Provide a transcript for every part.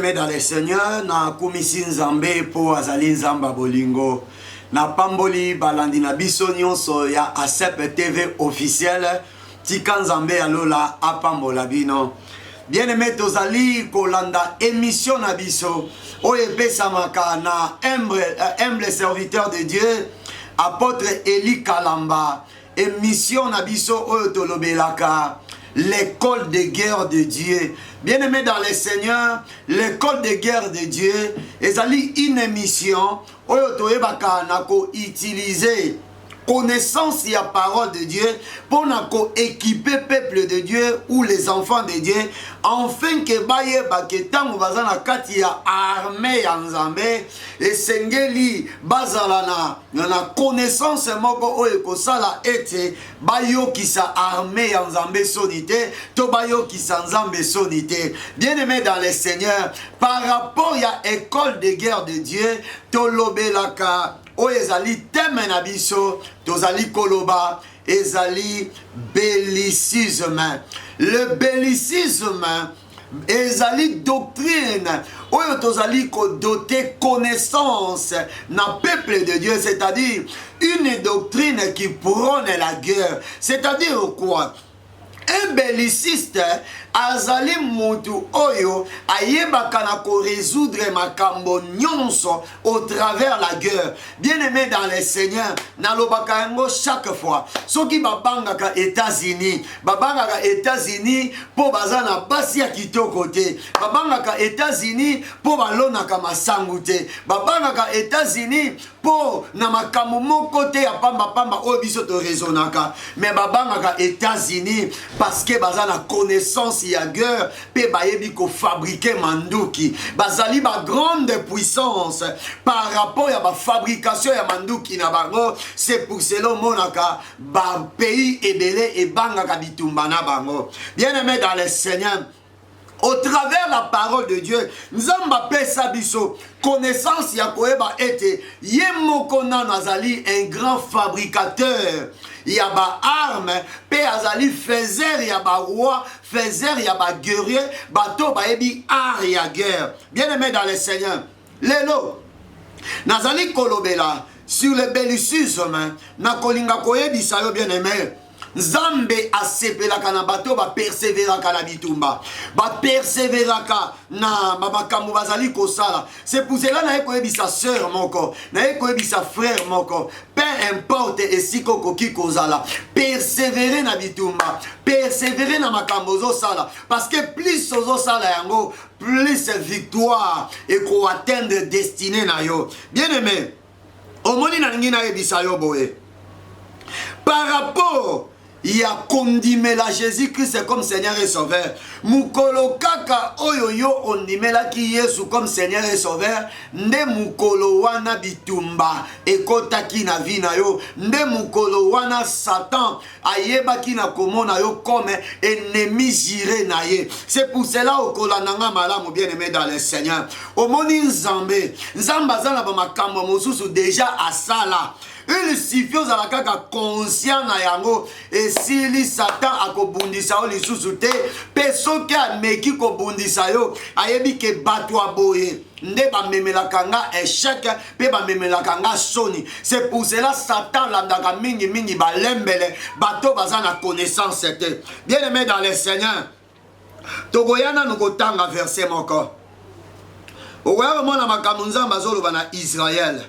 Bien-aimés dans les seigneurs, na kumisi nzambe po azali nzamba bolingo. Na pamboli balandi na biso nyonso ya ASEP TV officiel. Tika nzambe alola apambola bino. Bien-aimés tozali kolanda émission na biso. Oye pesamaka na humble serviteur de Dieu, apôtre Eli Kalamba. Émission na biso oyo tolobelaka. L'école de guerre de Dieu. Bien-aimés dans les seigneurs, l'école de guerre de Dieu est une émission où on utiliser connaissance et la parole de Dieu pour équiper peuple de Dieu ou les enfants de Dieu afin que baye baketango bazana kati ya armée ya nzambe esengeli bazala na connaissance moko oyo kosala ete bayokisa armée ya nzambe sonité to bayokisa nzambe sonité. Bien-aimé dans les seigneurs, par rapport à école de guerre de Dieu tolobelaka o ezali teme na biso tozali koloba ezali bellicisme. Le bellicisme ezali doctrine oyo tozali ko doter connaissance na peuple de Dieu, c'est-à-dire une doctrine qui prône la guerre. C'est-à-dire quoi? Un belliciste azali mutu oyo ayebaka na ko résoudre makambo nyonso au travers la guerre. Bien-aimé dans les seigneurs, nalobaka yango chaque fois. Soki babangaka États-Unis po bazana basi ya kitoko te. Babangaka États-Unis po balonaka masangu te. Babangaka États-Unis po na makambo moko te ya pamba oyo biso to raisonnaka. Mais babangaka États-Unis parce que bazana connaissance ya guerre pe bayebi ko fabriquer manduki. Bazali ba grande puissance par rapport à la fabrication ya manduki na bango. C'est pour cela monaka ba pays ebele et bangaka bitumba na bango. Bien-aimé dans les seigneurs, au travers la parole de Dieu, nzamba pesa biso connaissance ya koeba ete yemoko nano azali un grand fabricateur ya ba arme pe azali faiseur ya ba roi, faiseur ya ba guerrier, bato baebi art ya guerre. Bien-aimé dans les seigneurs, lelo nazali kolobela sur le bellicisme na kolinga koyebisa yo bien-aimé. Nzambe asepelaka na bato ba persévéraka na bitumba, ba persévéraka na makambo bazali kosala. C'est pour cela na ekoyebisa sœur moko, na ekoyebisa frère moko, peu importe esiko koki kozala, persévérer na bitumba, persévérer na makambo zo sala, parce que plus ozo sala yango, plus victoire et ko atteindre destinée na yo. Bien-aimé, omoni na ngina yebisa yo boye. Par rapport il y a kondimela Jésus-Christ comme Seigneur et Sauveur. Mukolo kaka oyo yo ondimela ki Yesu comme Seigneur et Sauveur. Nde mukolo wana bitumba ekota ki na vi na yo. Nde mukolo wana Satan ayeba ki na komona yo comme ennemi juré na ye. C'est pour cela okola nanga malamu bien-aimé dans le Seigneur. Omoni nzambe. Nzamba zana ba makambo mosusu déjà asala. Il suffit aux alakaka conscient na yango et si li Satan akobundisa o lisusu te peso ke ameki kobundisa yo ayebi ke batwa boye nde ba memelaka nga échec pe ba memelaka nga soni. C'est pour cela Satan landaka mingi balembele bato bazana connaissance te. Bien-aimé dans les seigneurs, togoyana nukotanga verset moko ogoya mona makambo nzamba zoloba na Israël.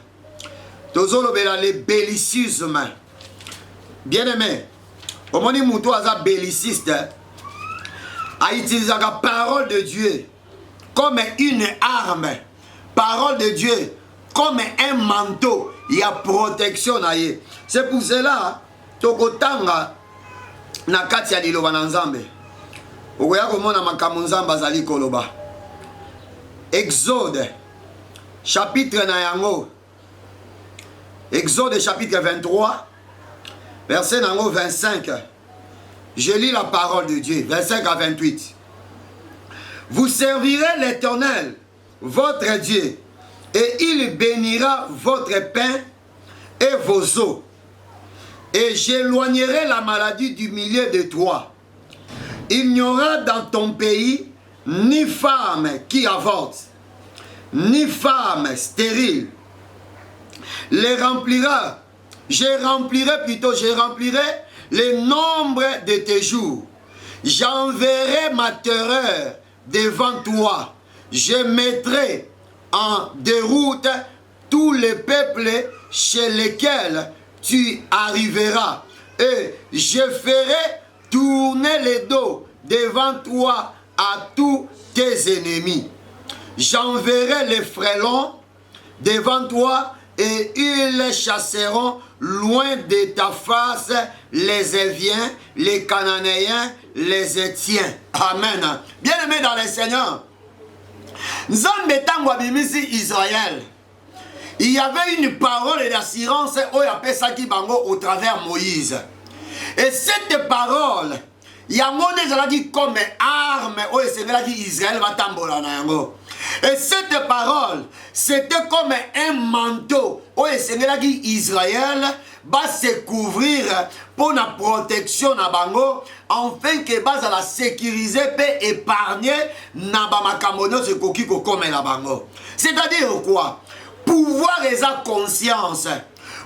Tozolobela le bellicisme. Bien-aimé, omoni mutu aza belliciste a utilisé la parole de Dieu comme une arme, parole de Dieu comme un manteau, il y a protection na ye. C'est pour cela tokotanga na kati ya liloba na nzambe okoya komona makambo nzambe azali koloba. Exode chapitre na yango, Exode chapitre 23, verset 25. Je lis la parole de Dieu, 25 à 28. Vous servirez l'Éternel, votre Dieu, et il bénira votre pain et vos eaux. Et j'éloignerai la maladie du milieu de toi. Il n'y aura dans ton pays ni femme qui avorte, ni femme stérile, je remplirai le nombre de tes jours. J'enverrai ma terreur devant toi. Je mettrai en déroute tous les peuples chez lesquels tu arriveras. Et je ferai tourner le dos devant toi à tous tes ennemis. J'enverrai les frêlons devant toi et ils chasseront loin de ta face les Éviens, les Cananéens, les Étiens. Amen. Bien-aimé dans le Seigneur, Nzambe tango abimisi Israël, il y avait une parole d'assurance au travers Moïse. Et cette parole, il y a comme arme Israël va tambola na yango. Et cette parole, c'était comme un manteau où Israël va se couvrir pour la protection na bango, afin que base la sécuriser et épargner na bamakamono se kokiko comme la bango. C'est-à-dire quoi? Pouvoir et sa conscience,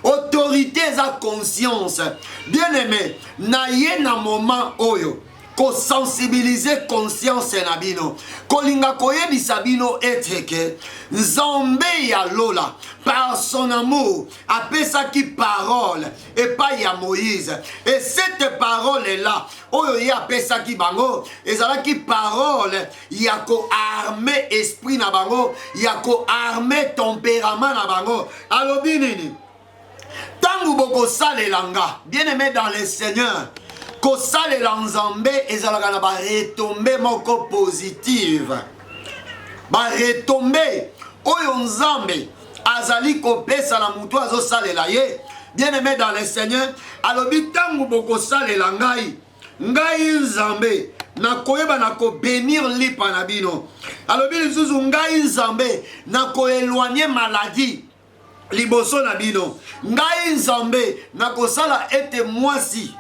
autorité et sa conscience. Bien aimé, na ye na moment oyo ko sensibiliser conscience na bino kolinga koyebisa bino eteke Nzambe ya lola par son amour apesaki parole et pas ya Moïse, et cette parole là oyo ya apesaki bango ezalaki parole ya ko armer esprit na bango, ya ko armer tempérament na bango. Alobi nini tangu boko salelanga bien aimé dans le Seigneur, kosale la Nzambe ezalaka na ba retombe moko positive, ba retombe oyo Nzambe azali kopesa na mutu azo salela ye. Bien aimé dans le Seigneur, alobi tangu boko salela ngai Nzambe na koyeba na ko bénir lipa na bino. Alobi lisusu ngai Nzambe na ko éloigner maladie liboso na bino. Ngai Nzambe na kosala ete mwasi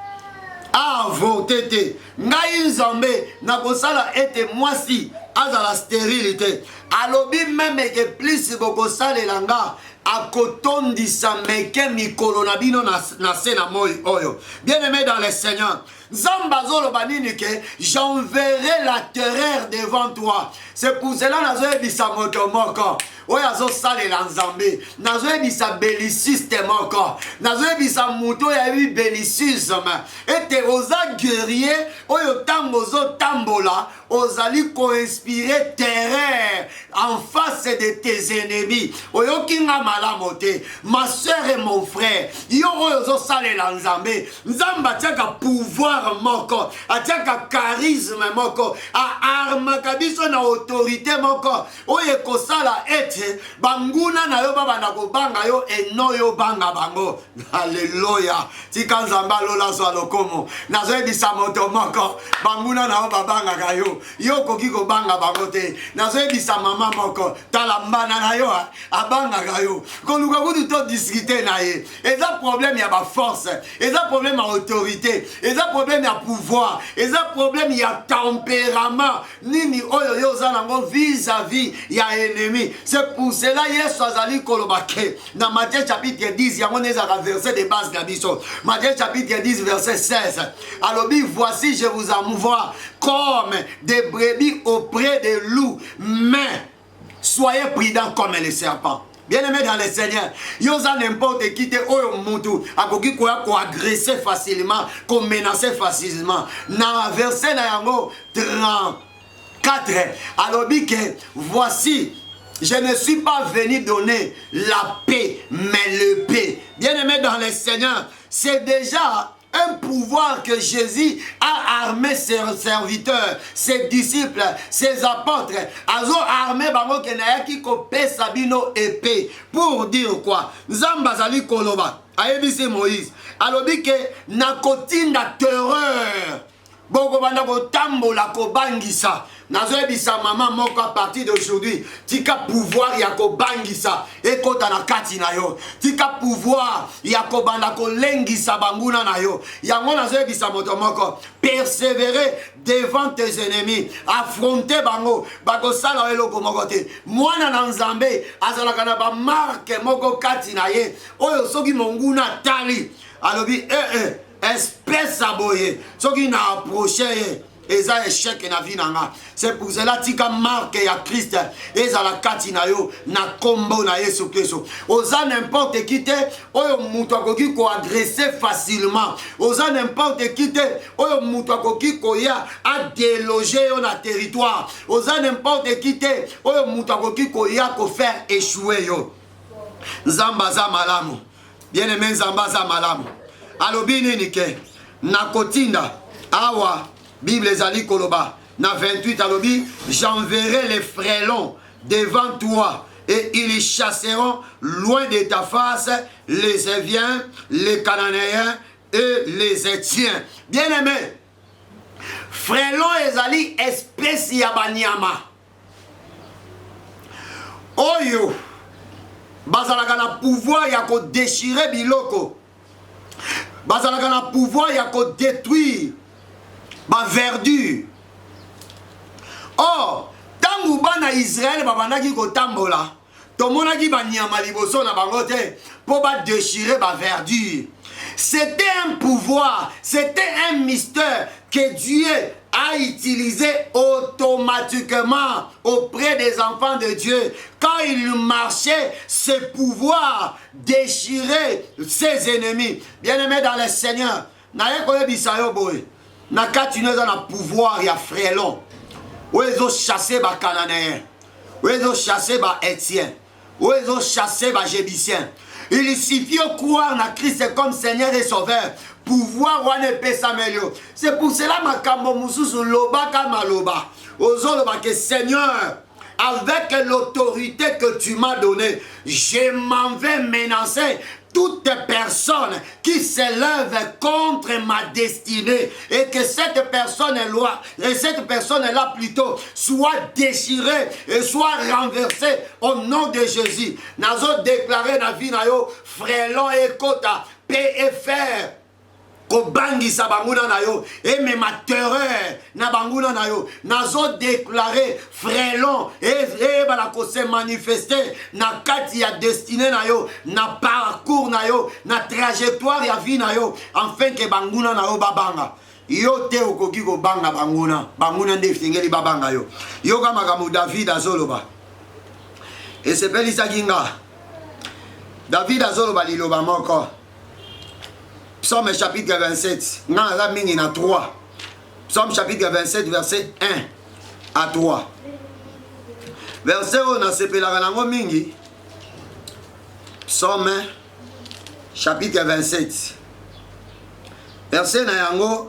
avorté. Ngai Nzambe na kosala ete mwasi azala stérilité. Alobi même que plus boko salelanga akotondisa meke mikolo na bino na se na moi oyo. Bien aimé dans le Seigneur, Nzamba zoloba nini ke j'enverrai la terreur devant toi. C'est pour cela nazoyebisa moto moko oyo azosalela Nzambe, nazoyebisa belliciste moko, nazoyebisa muto yayebi bellicisme ete oza guerrier oyo tango ozotambola ozali ko-inspirer terreur en face de tes ennemis. Oyokinga malamu te, ma soeur et mon frère, yo oyo ozosalela Nzambe, Nzambe atiaka pouvoir moko, atiaka charisme moko, a armaka biso na autorité moko oyo ekosala ete banguna na yo babanda kobanga yo eno yo banga bango. Alléluia. Tika Nzambe alola so lokomo nazoyebisa moto moko banguna na yo babanga yo yo koki kobanga bango te. Nazoyebisa mama moko tala mbana na yo abanga yo koluka kutu to discuter na ye. Eza problème ya ba force, eza problème ya autorité, eza problème ya pouvoir, eza problème ya tempérament nini oyo yo zanango vis-à-vis ya ennemi. C'est pour cela Yesu azali kolobake dans Matthieu chapitre 10 yango nezaka verset de base na biso. Matthieu chapitre 10 verset 16. Alobi voici je vous envoie comme des brebis auprès des loups, mais soyez prudents comme les serpents. Bien-aimé dans le Seigneur, yoza n'importe qui te oyo mutu akoki ko agresser facilement, ko menacer facilement. Na verset na yango 34 alobi que voici je ne suis pas venu donner la paix mais le paix. Bien-aimé dans le Seigneur, c'est déjà un pouvoir que Jésus a armé ses serviteurs, ses disciples, ses apôtres. Azo armé bango kenayaki ko pesa bino épée. Pour dire quoi? Nzamba zali koloba. Ayebisi Moïse. Alobi ke nakotinda terreur. boko banda ko tambola ko bangisa. Nazoebisa maman moko à partir d'aujourd'hui. Tika pouvoir yako bangisa. Ekota na kati na yo. Tika pouvoir yako banda ko lengisa banguna na yo. Yango nazoebisa moto moko. Persévérer devant tes ennemis. Affronter bango. Bako sala eloko moko te. Mwana na nzambe azalaka na ba marque moko kati na ye. Oyo soki monguna tali. Alobi espèce aboye. Soki na approché eza échec na vie nanga. C'est pour cela tika marque ya Christ eza la kati na yo na kombo na Yesu Kristo. Oza n'importe qui te oyo mutu akoki ko agresser facilement. Oza n'importe qui te oyo mutu akoki ko ya a déloger yo na territoire. Oza n'importe qui te oyo mutu akoki ko ya ko faire échouer yo. Nzamba za malamu. Bien-aimé nzamba za malamu. Alobi nini ke nakotinda awa Bible ezali koloba na 28 alobi j'enverrai les frêlons devant toi et ils chasseront loin de ta face les Éviens, les Cananéens et les Étiens. Bien-aimé, frêlons ezali espèce ya banyama oyo bazalaka na pouvoir ya ko déchirer biloko, bazalaka na pouvoir ya ko détruire ba verdure. Or, tangu bana Israël babandaki ko tambola, tomonaki ba nyama liboso na bango te po ba déchirer ba verdure. C'était un pouvoir, c'était un mystère que Dieu a utilisé automatiquement auprès des enfants de Dieu. Quand il marchait, ce pouvoir déchirait ses ennemis. Bien-aimés dans le Seigneur, naye koye bisayo boy. Na katine dans le pouvoir ya frélon. Où ils ont chassé ba Cananéens. Où ils ont chassé ba Étienne. Où ils ont chassé ba Jébusien. Il suffit de croire na Christ comme Seigneur et Sauveur. Pouvoir wane pesa melio. C'est pour cela makambo mususu loba kama loba. Ozo loba que Seigneur, avec l'autorité que tu m'as donnée, je m'en vais menacer toute personne qui s'élève contre ma destinée et que cette personne-là plutôt soit déchirée et soit renversée au nom de Jésus. Nazo déclaré na vie na yo frélon et kota PFR kobangisa banguna na yo et même ma terreur na banguna na yo nazo déclaré frélon et bala ko se manifester na kati ya destinée na yo na parcours na yo na trajectoire ya vie na yo afin que banguna na yo babanga yo te okoki ko banga banguna nde fingeli babanga yo yo kama kama David azoloba et c'est pelisa kinga David azoloba liloba moko Psaume chapitre 27, na 3. Psaume chapitre 27, verset 1 à 3. Verset où on a sepelaka nango mingi. Psaume chapitre 27. Verset na yango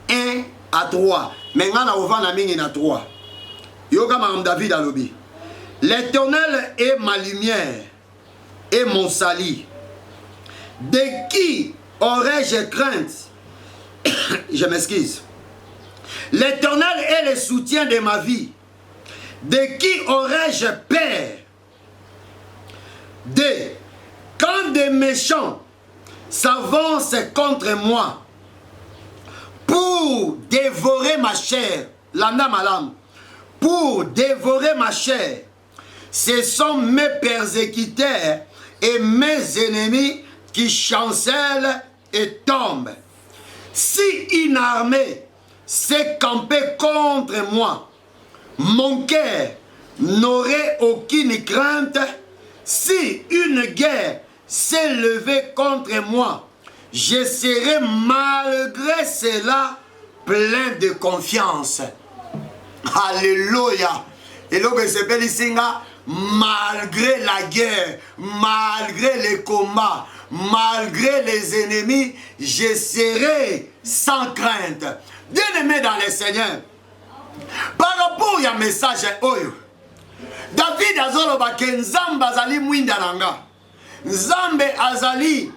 1 à 3. Mais nga na ovana mingi na 3. Yoka Madame David alobi. L'Éternel est ma lumière et mon salut. De qui aurais-je crainte? Je m'excuse. L'Éternel est le soutien de ma vie. De qui aurais-je peur? Quand des méchants s'avancent contre moi pour dévorer ma chair, l'âme à l'âme, pour dévorer ma chair, ce sont mes persécuteurs et mes ennemis qui chancellent et tombent. Si une armée s'est campée contre moi, mon cœur n'aurait aucune crainte. Si une guerre s'est levée contre moi, je serai malgré cela plein de confiance. Alléluia. Et l'autre s'appelle Singa, malgré la guerre, malgré les combats, malgré les ennemis, je serai sans crainte. Bien-aimé dans le Seigneur, par rapport à message oyo, David azoloba ke Nzambe azali mwinda nanga. Nzambe azali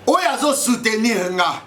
oyo azo soutenir nga.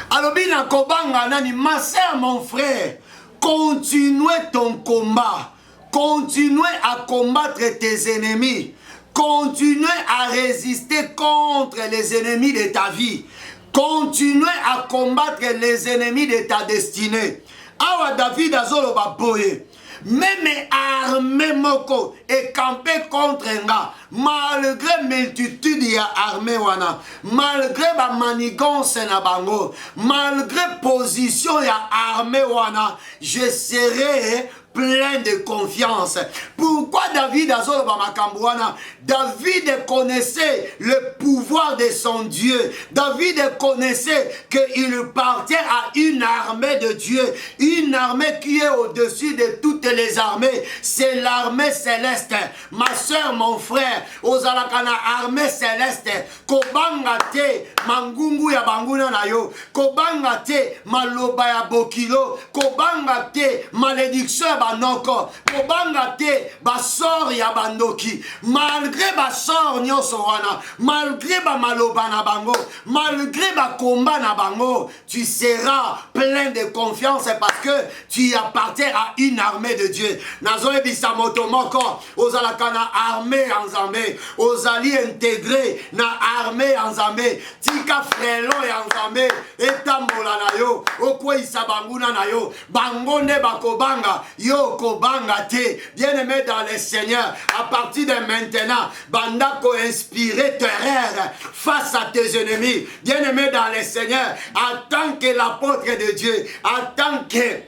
Alobina kobanga nani, ma sœur, mon frère, continuez ton combat. Continuez à combattre tes ennemis. Continuez à résister contre les ennemis de ta vie. Continuez à combattre les ennemis de ta destinée. Awa David azolo baboye. Même armée moko est campé contre nga. Malgré multitude ya armée wana, malgré ma manigance na bango, malgré position ya armée wana, je serai plein de confiance. Pourquoi David a zolo bamakambouana? David connaissait le pouvoir de son Dieu. David connaissait qu'il appartient à une armée de Dieu. Une armée qui est au-dessus de toutes les armées. C'est l'armée céleste. Ma soeur, mon frère, ozalakana armée céleste. Kobanga te mangungu ya banguna na yo. Kobanga te maloba ya bokilo. Kobanga te malédiction banoko. Kobanga te basor ya bandoki. Malgré basor nyonso wana, malgré ba maloba na bango, malgré ba combat na bango, tu seras plein de confiance parce que tu appartiens à une armée de Dieu. Nazoe bisamoto moko, ozalakana armée en Zambé, ozali intégré na armée en Zambé, tika frelo en Zambé, etambola na yo, okwe isabanguna na yo, bangonde bakobanga, yo kobanga te, bien-aimé dans le Seigneur, à partir de maintenant, bandako inspirer terreur face à tes ennemis, bien-aimé dans le Seigneur, en tant que l'apôtre de Dieu, en tant que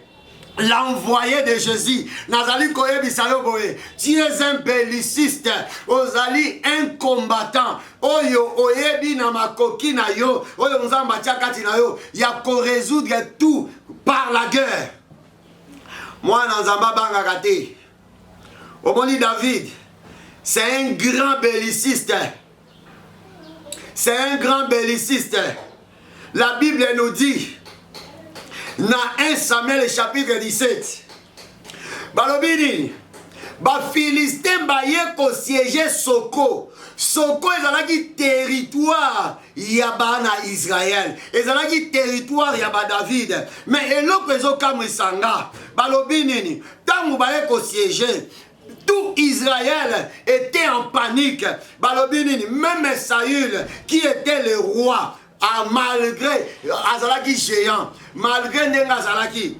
l'envoyé de Jésus, Nazali Koyebi Saloboye, tu es un belliciste, Ozali un combattant, Oyo Oyebi Namakoki na yo, Oyo Nzamba Tchakati na yo, Yako résoudre tout par la guerre. Moi, Nzamba Bangakate, Omoni David, c'est un grand belliciste. C'est un grand belliciste. La Bible nous dit, dans 1 Samuel chapitre 17, balobini ba Philistin baye ko siéger Soko. Soko ezalaki territoire yabana Israël. Ezalaki territoire yaba David. Mais eloko ezokamwisanga balobini tangu baye ko siéger. Tout Israël était en panique. Balobini même Saül qui était le roi. Ah, malgré azalaki géant, malgré nenga azalaki,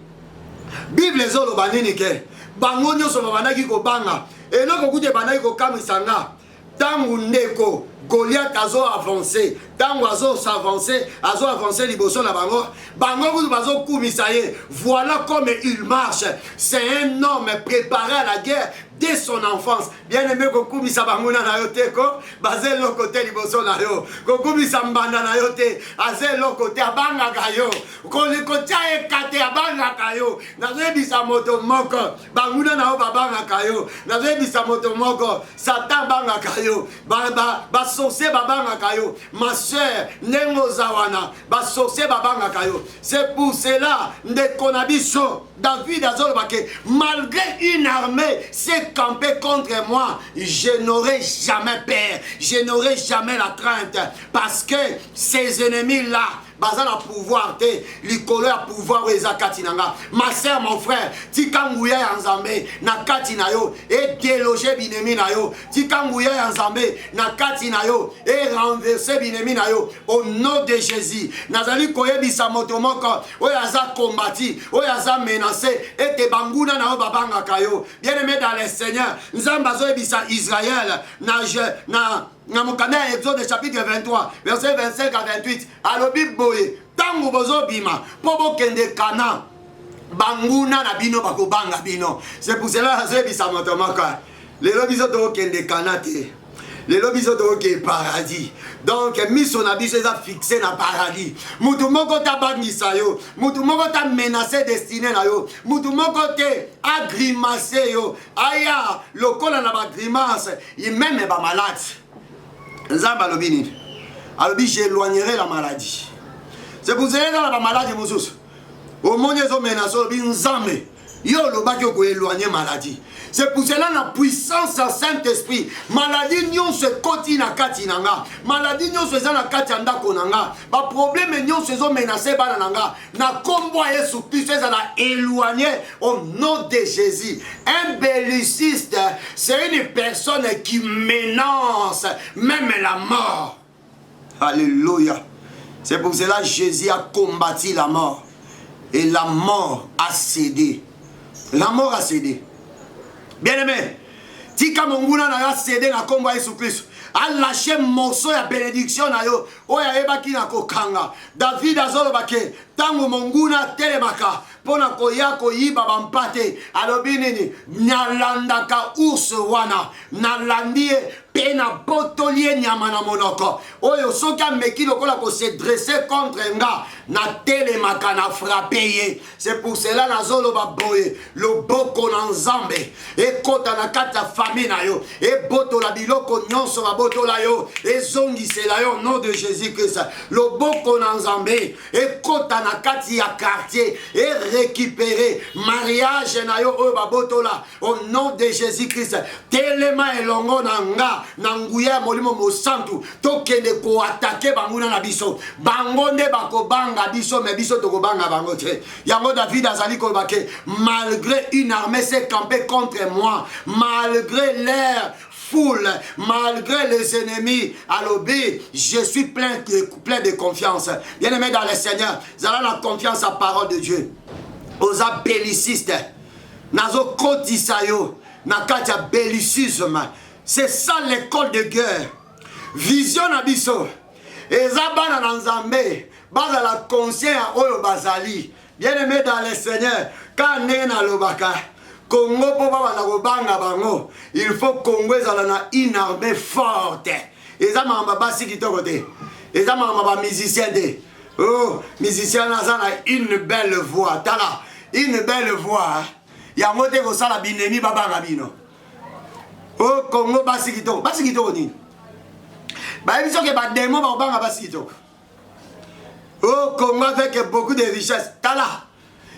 Bible zolo banini ke, bango nyonso babandaki kobanga, eloko kute bandaki kokamisanga, tangu ndeko Goliath azo avancé, tangu azo avancé liboso na bango, bango kutu bazo kumisa ye, voilà comme il marche, c'est un homme préparé à la guerre dès son enfance. Bien aimé kokumisa banguna na yo te ko basé le côté liboso na yo kokumisa mbanda na yo te azé le côté abanga kayo ko le côté ekate abanga kayo na zebisa moto moko banguna na yo babanga kayo na zebisa moto moko satan banga kayo ba sorcier babanga kayo ma sœur nengo zawana ba sorcier babanga kayo. C'est pour cela de konabiso David azolobake malgré une armée c'est camper contre moi, je n'aurai jamais peur, je n'aurai jamais la crainte, parce que ces ennemis-là, baza na pouvoir te, likolo ya pouvoir eza kati nanga. Ma sœur, mon frère, tika nguya ya Nzambe na kati na yo, et déloger binemi na yo, tika nguya ya Nzambe na kati na yo, et renverser binemi na yo, au nom de Jésus. Nazali koyebisa moto moko, oyo aza kombati, oyo aza menacé, et te banguna na yo babanga kayo. Bien aimé dans le Seigneur, Nzamba zoyebisa Israël, na mokanda Exode chapitre 23 verset 25 à 28 alobi boye tango bozo bima po bokende Kana banguna na bino bakobanga bino. C'est pour cela azebisa moto maka lelo biso to kende Kana te, lelo biso to ke paradis. Donc miso na biso eza fixé na paradis. Mutu moko ta bangisa yo, mutu moko ta menacé destiné na yo, mutu moko te agrimacer yo aya lokola na ba grimace il même ba malade. Nzamba lobini alobi j'éloignerai la maladie. C'est pour ça que la maladie mosusu au monde zo menace lobi nzambe Yo lobaki ko éloigner maladie. C'est pour cela la puissance du Saint-Esprit. Maladie nyon se koti na kati nanga. Maladie nyon se za na kati ndako nanga. Ba problème nyon se zo menacer bana nanga. Na kombo Yesu Christ ça na éloigner au nom de Jésus. Un belliciste, c'est une personne qui menace même la mort. Alléluia. C'est pour cela que Jésus a combattu la mort. Et la mort a cédé. La mort a cédé. Bien aimé, tika monguna na cédé na kombo Yesu Christ. A lâché morceau ya bénédiction na yo. Oya ebaki na kokanga. David azolobake tango monguna telemaka pona koya koyiba bampate alobi nini nalandaka ours wana nalandie pe na botolie nyama na monoko oyo soki ameki lokola ko se dresser contre nga na telemaka na frappe ye. C'est pour cela nazoloba boye loboko na nzambe ekota na kati ya famille na yo ebotola biloko nyonso babotola yo ezongisela yo nom de Jésus-Christ. Loboko na nzambe ekota na kati ya quartier et récupérer mariage na yo oyo babotola au nom de Jésus-Christ. Telema elongo na nga na nguya molimo mosantu tokende ko attaquer banguna na biso bango nde bakobanga biso me biso tokobanga bango te. Yango David azali ko bake malgré une armée s'est campée contre moi, malgré l'air foule, malgré les ennemis, à l'obé, je suis plein de confiance. Bien-aimé dans le Seigneur, vous avez la confiance à la parole de Dieu. Aux bellicistes, nazo kotisayo, nakatia bellicisme. C'est ça l'école de guerre. Vision abisso. Ezabana nanzambe, baza la conscience oyo bazali. Bien-aimé dans le Seigneur, quand nena lobaka. Congo pour banga bango, il faut Congo ezala une armée forte. Eza mamba basi kitoko te. Eza mamba musicien te. Oh, musicien nazana une belle voix. Tala, une belle voix. Yango te ko sala binemi babanga bino. Oh, Congo basi kitoko. Basi kitoko ni. Ba biso ke ba demo ba banga basi kitoko. Oh, Congo avec beaucoup de richesses. Tala.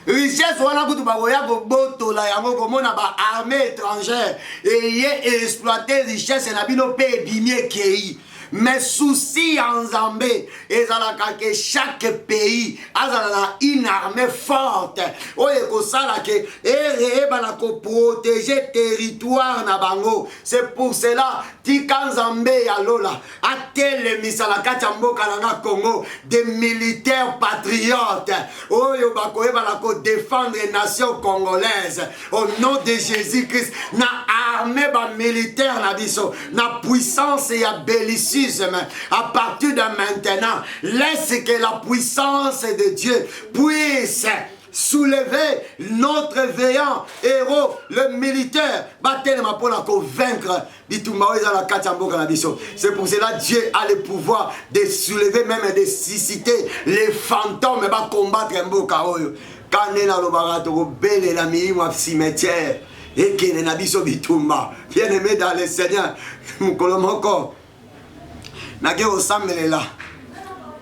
Richesse wana kutu bakoya kobotola yango komona ba armée étrangère et exploiter richesse na bino pe ebimie kei. Mais souci en Zambé, ezalaka que chaque pays a une armée forte. Oye ko sala ke bana ko protéger territoire na bango. C'est pour cela tika Zambé ya lola atele misala kati mboka na Congo des militaires patriotes. Oye bakoye bana ko défendre les nations congolaises au nom de Jésus-Christ. Na armée ba militaire na biso, na puissance ya bellicisme. À partir de maintenant, laisse que la puissance de Dieu puisse soulever notre veillant héros, le militaire, pour vaincre. C'est pour cela que Dieu a le pouvoir de soulever, même de susciter les fantômes et de combattre un beau chaos. Quand on a le barato, belle la minimum cimetière, et qu'il n'a pas bitumba, bien aimé dans le Seigneur, mon colomoko. Nake osambelela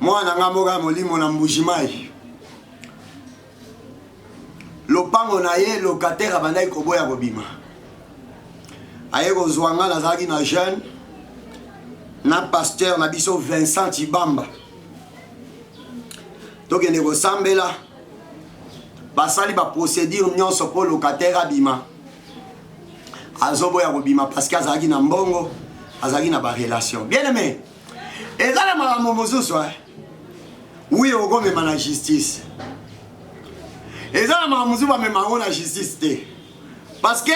mwana ngamoga molimo na mbujimai lopango na ye locataire abandai koboya kobima aye kozwanga nazalaki na jeune na pasteur na biso Vincent Chibamba tokende kosambela basali ba procédure nyonso po locataire abima azoboya kobima parce que azalaki na mbongo azalaki na ba relation bien aimé. Et ça, oui, on va la justice. Et ça, on va la justice. Parce que,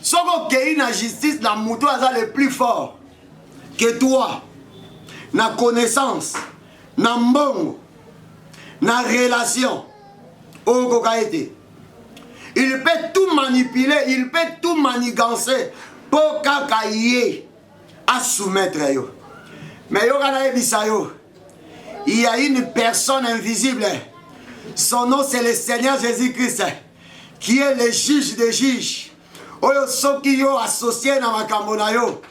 si on a la justice, la moto est le plus fort que toi. Na connaissance, na mbongo, na relation. Il peut tout manipuler, il peut tout manigancer pour qu'il à soumettre. Mais il y a une personne invisible. Son nom c'est le Seigneur Jésus-Christ, qui est le juge des juges. Oyo soki yo associé na makambo na yo.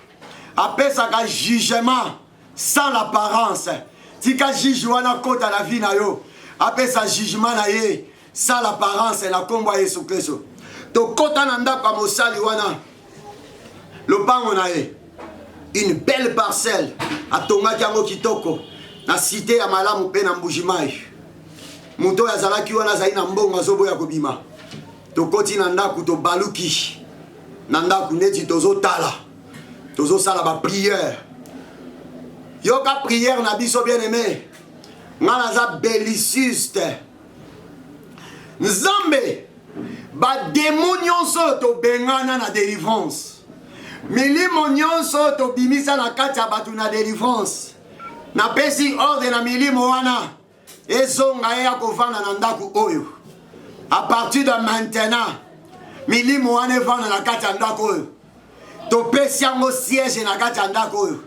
Après ça ka jugement sans l'apparence. Tika juge wana kota la vie na yo. Après ça jugement na ye ça l'apparence na kombo Yesu Kristo to kota na ndako ya mosali wana lopango na ye une belle parcelle atongaki yango kitoko na cité ya malamu pe na Mbujimai moto azalaki wana azali na mbongo azoboya kobima tokoti na ndako to baluki na ndako neti tozotala tozosala ba prière yoka prière na biso bien aimé nga naza belliciste nzambe bademo nyonso tobengana na délivrance milimo nyonso tobimisa na kati ya bato na délivrance napesi ordre na milimo wana ezonga ye ya kovanda na ndako oyo à partir de maintenant milimo wana evanda na kati ya ndako oyo topesi yango siège na kati ya ndako oyo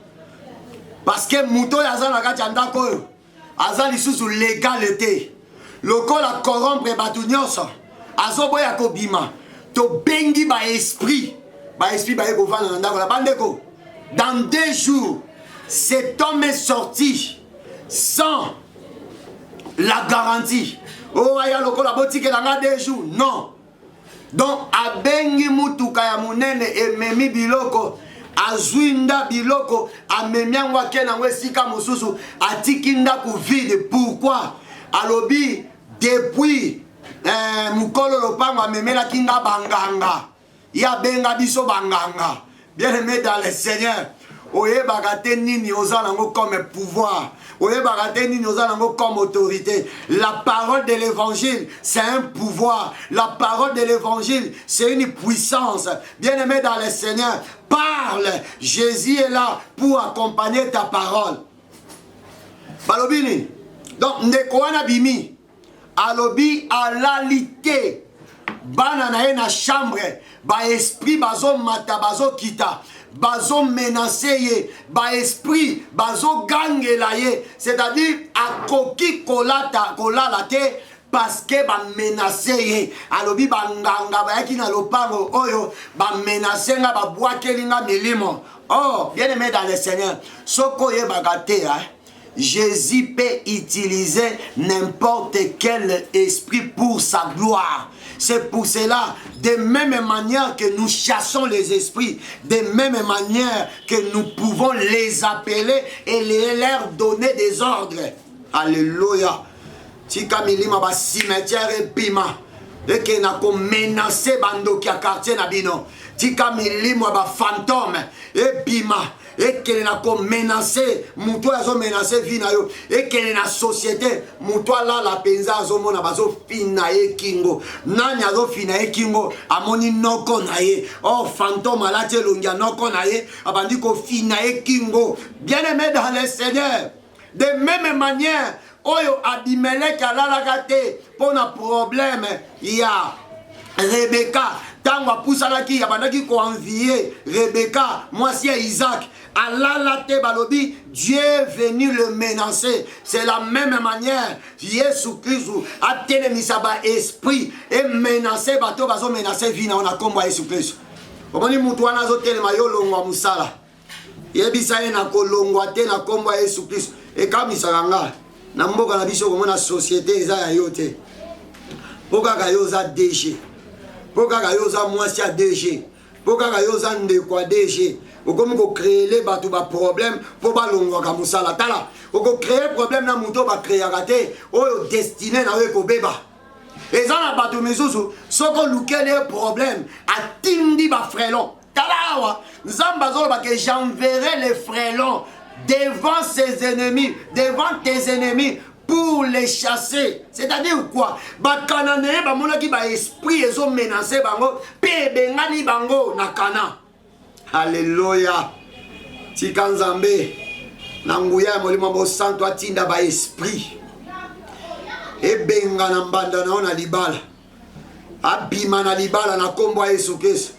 parce que moto oyo aza na kati ya ndako oyo aza lisusu légal te lokola corrompre bato nyonso azoboya kobima tobengi baesprit baye kovanda na ndako na bandeko dans 2 jours cet homme est sorti sans la garantie oh aya lokola botikela nga 2 jours non donc abengi mutuka ya munene ememi biloko azwinda biloko amemi yango ake nango esika mosusu atiki ndako vide pourquoi alobi depuis mukolo lopango amemelaki nga banganga ya benga biso banganga bien aimé dans le Seigneur oyebaka te nini oza nango comme pouvoir oyebaka te nini oza nango comme autorité. La parole de l'évangile c'est un pouvoir, la parole de l'évangile c'est une puissance. Bien aimé dans le Seigneur, parle, Jésus est là pour accompagner ta parole. Balobini donc ndeko wana bimi alobi alalité bana na ye na chambre ba esprit bazo mata bazo kita bazo menacer ye ba esprit bazo gangela ye c'est-à-dire akoki kolata kolala te parce que ba menacer ye alobi banganga bayaki na lopango oyo ba menacer nga ba bwakelinga milimo. Oh bien aimé dans le Seigneur soko ye bagate Jésus peut utiliser n'importe quel esprit pour sa gloire. C'est pour cela, de même manière que nous chassons les esprits, de même manière que nous pouvons les appeler et leur donner des ordres. Alléluia. Tika milima ba cimetière et bima. Et que na ko menacer bando ki a quartier na bino. Tika milima ba fantôme et bima. Et qu'elle n'a pas menacé, mouto a menacé vinayo, et qu'elle na société, mouto là la penza a mona bazo finaye kingo, nanya zo finaye kingo, amoni noko naye, oh fantôme à la telongia noko naye, abandi ko finaye kingo, bien aimé dans le Seigneur, de même manière, oyo Abimelech a la gâté, pour un problème, il y a Rebecca, tango apusalaki yabandaki ko envier Rebecca, moi si Isaac. Allah la te balobi, Dieu est venu le menacer. C'est la même manière. Jésus Christ a télémisé ba esprit et menacé bato bazo menacer vina on a combo Jésus Christ. Omoni mutu wana zo telema yo longwa musala. Yebisa ye na kolongwa te na combo Jésus Christ. Et kamisa nga na mboka na biso komona société eza ya yote. Poka ka yoza DG. Poka ka yoza mwasi ya DG. Poka ka yoza ndekwa DG. Comme vous créez les bateaux ba problème pour ba longwa ka musala tala oko créer problème na muto ba créer raté o destiné na we ko beba et ça na bateau mesusu soko lukel les problème atindi ba frélon tala wa nzamba zo ba que j'enverrai les frélons devant ses ennemis devant tes ennemis pour les chasser. C'est-à-dire quoi? Ba Cananéen ba monaki ba esprit ezo menacer bango pe bengani bango na Cana. Alléluia. Tika nzambe na nguya molimo mo santo atinda ba esprit ebenga na mbanda na ona libala abima na libala na kombo ya Yesu Kristo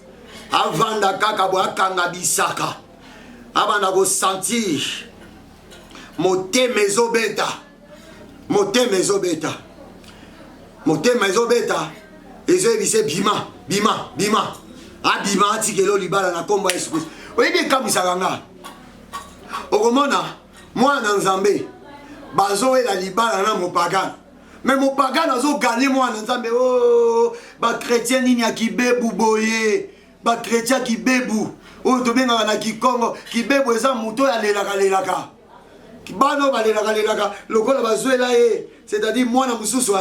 avanda kaka bo akanga bisaka abanda ko sentir motema ezobeta motema ezobeta motema ezobeta ezebise bima bima bima abima atikelo libala na kombo ya Yesu Kristo oyebi kamisaka nga okomona mwana nzambe bazoela libala na mopagana mais mon pagan azo gagné moi nzambe oh ba chrétien nini ya kibebu boye ba chrétien kibebu oh to benga na Kikongo kibebu eza muto ya lelaka bano balelaka lokola bazwela ye c'est-à-dire moi na mususu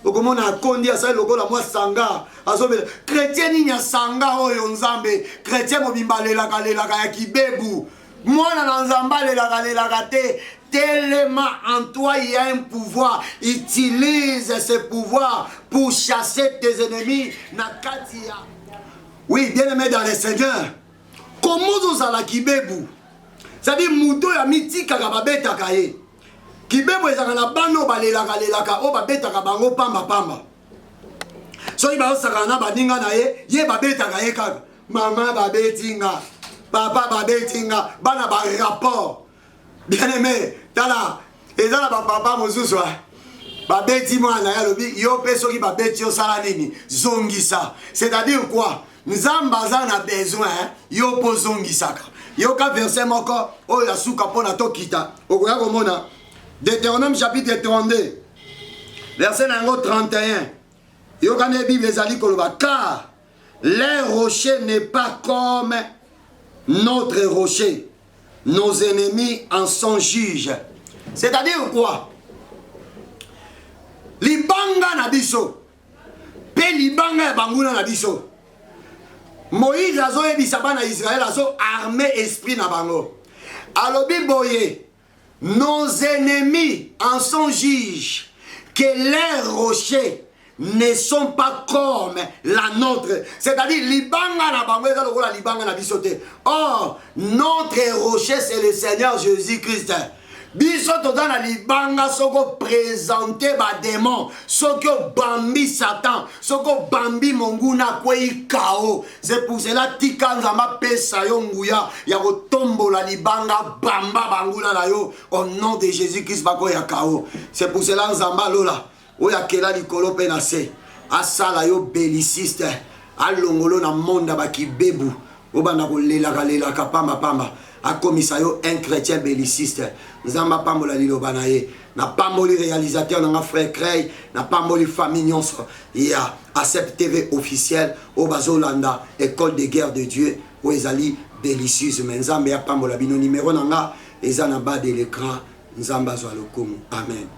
okomona akondi asali lokola mwa sanga azobela chrétien nini ya sanga oyo nzambe chrétien mobimba lelaka ya kibebu mwana na nzambe lelaka te. Tellement en toi il y a un pouvoir. Utilise ce pouvoir pour chasser tes ennemis. Nakatia. Oui, bien aimé dans le Seigneur. Comment vous allez kibebu? C'est-à-dire muto ya mitika kababeta kaye. Kibebu ezaka na bano balelaka o babeta bango pamba. So iba osaka na baninga na ye babeta kaye kaka. Mama babetinga, papa babetinga, bana ba rapport. Bien aimé, tala, et là, papa mosusu, babeti mwana ya lobi, yo peso ki babeti yo sala nini, zongisa. C'est-à-dire quoi? Nzamba za na besoin, yo po zongisaka. Yo ka verset moko, o ya suka pona to kita. Okoya komona, Deutéronome chapitre 32, verset nango 31. Yo ka ne Bible ezali koloba, car les rochers n'est pas comme notre rocher. Nos ennemis en sont juges. C'est-à-dire quoi? Libanga na biso. Pe libanga banguna na biso. Moïse azo ebisa bana Israël azo armé esprit na bango. Alobi boye. Nos ennemis en sont juges. Que les rochers ne sont pas comme la nôtre. C'est-à-dire, libanga na bango eza lokola libanga na bisote. Or, notre rocher, c'est le Seigneur Jésus-Christ. Biso toza na libanga soko présenter ba démon, soko bambi Satan, soko bambi monguna kwei kao. C'est pour cela tika nzamba pesa yo nguya ya kotombola libanga bamba banguna na yo au nom de Jésus-Christ bako ya kao. C'est pour cela nzamba lola oya kela likolo pe na se asala yo belliciste alongolo na monde ba kibebu obanda ko lelaka pamba akomisa yo un chrétien belliciste nzamba pambola liloba na ye na pamboli réalisateur na frère Crey na pamboli famille nyonso ya Accept TV officiel o bazolanda école de guerre de Dieu o ezali délicieuse mais nzamba ya pambola bino numéro nanga eza na bas de l'écran nzamba zwa lokumu amen.